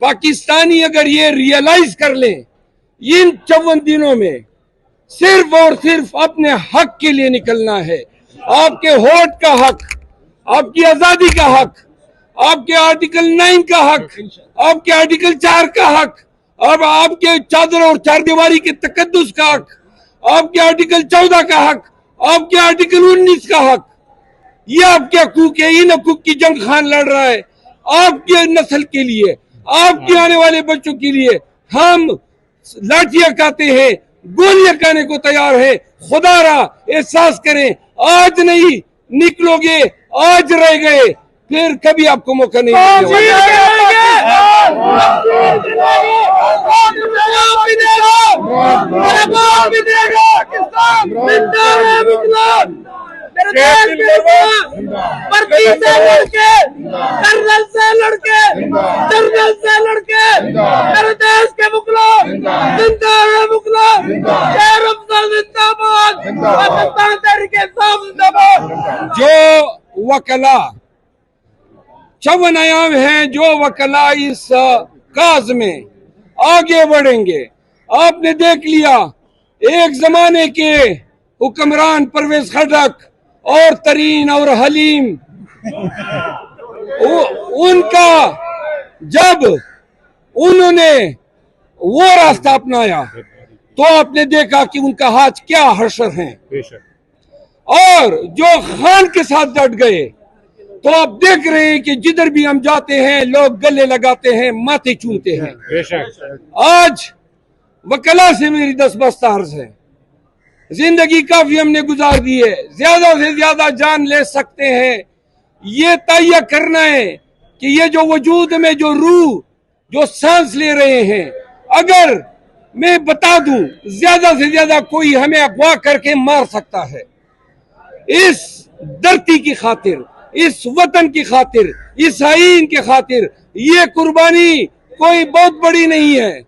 पाकिस्तानी अगर ये रियलाइज कर लें, इन 54 दिनों में सिर्फ और सिर्फ अपने हक के लिए निकलना है। आपके वोट का हक, आपकी आजादी का हक, आपके आर्टिकल 9 का हक, आपके आर्टिकल 4 का हक, अब आपके चादर और चारदीवारी के तकद्दुस का हक, आपके आर्टिकल 14 का हक, आपके आर्टिकल 19 का हक, ये आपके हकूक है। इन हकूक की जंग खान लड़ रहा है आपकी नस्ल के लिए, आपके आने वाले बच्चों के लिए। हम लाठियां खाते हैं, गोलियां खाने को तैयार है। खुदारा एहसास करें, आज नहीं निकलोगे, आज रह गए, फिर कभी आपको मौका नहीं कर्नल से लड़के मेरे देश के मुगलों जिंदा है मुगलों, जिंदाबाद, पाकिस्तान तहरीके इंसाफ जिंदाबाद। जो वकला 54 आयाम हैं, जो वकला इस काज में आगे बढ़ेंगे, आपने देख लिया एक जमाने के हुक्मरान परवेज खटक और तरीन और हलीम, उनका जब उन्होंने वो रास्ता अपनाया तो आपने देखा कि उनका हाथ क्या हशर है। और जो खान के साथ डट गए तो आप देख रहे हैं कि जिधर भी हम जाते हैं लोग गले लगाते हैं, माथे चूमते हैं। आज वकला से मेरी 10 बस्ता अर्ज है, जिंदगी काफी हमने गुजार दी है, ज्यादा से ज्यादा जान ले सकते हैं। ये तय करना है कि ये जो वजूद में जो रूह जो सांस ले रहे हैं, अगर मैं बता दूं ज्यादा से ज्यादा कोई हमें अगवा करके मार सकता है, इस धरती की खातिर, इस वतन की खातिर, इस आईन की खातिर ये कुर्बानी कोई बहुत बड़ी नहीं है।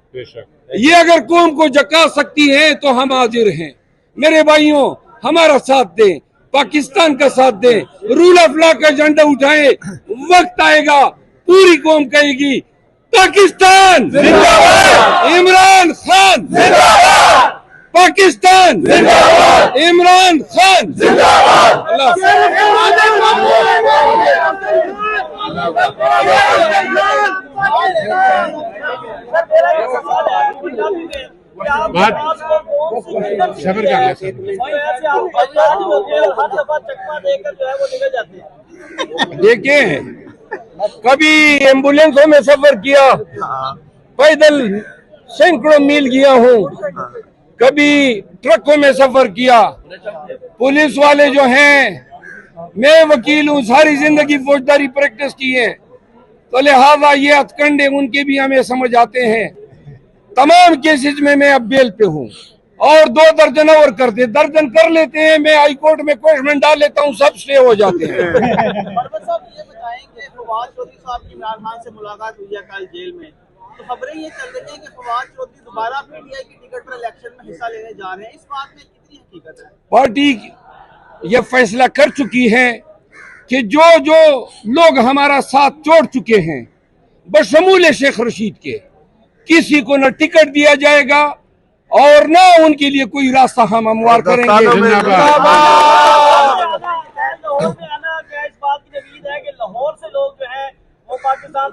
ये अगर कौम को जगा सकती है तो हम हाजिर हैं। मेरे भाइयों, हमारा साथ दें, पाकिस्तान का साथ दें, रूल ऑफ लॉ का झंडा उठाएं। वक्त आएगा पूरी कौम कहेगी पाकिस्तान जिंदाबाद, इमरान खान जिंदाबाद, पाकिस्तान जिंदाबाद, इमरान खान जिंदाबाद। देखिए, कभी एम्बुलेंसों में सफर किया, पैदल सैकड़ों मील गया हूँ, कभी ट्रकों में सफर किया। पुलिस वाले जो हैं, मैं वकील हूँ, सारी जिंदगी फौजदारी प्रैक्टिस की है, तो लिहाजा ये हथकंडे उनके भी हमें समझ आते हैं। तमाम केसेस में मैं अब बेल पे हूँ और 2 दर्जन और करते, दर्जन कर लेते हैं, मैं हाई कोर्ट में क्वेश्चन डाल लेता हूँ, सब स्टे हो जाते हैं। साहब ये बताएंगे, फवाद चौधरी साहब की इमरान खान से मुलाकात हुई है कल जेल में, तो खबरें ये चल रही है कि फवाद चौधरी दोबारा पीटीआई की टिकट पर इलेक्शन में हिस्सा लेने जा रहे हैं, इस बात में कितनी हकीकत है? पार्टी ये फैसला कर चुकी है कि जो जो लोग हमारा साथ छोड़ चुके हैं, बशमूल शेख रशीद के, किसी को न टिकट दिया जाएगा और न उनके लिए कोई रास्ता हम हमवार करेंगे। लाहौर में आना क्या इस बात की उम्मीद है कि लाहौर से लोग जो है वो पाकिस्तान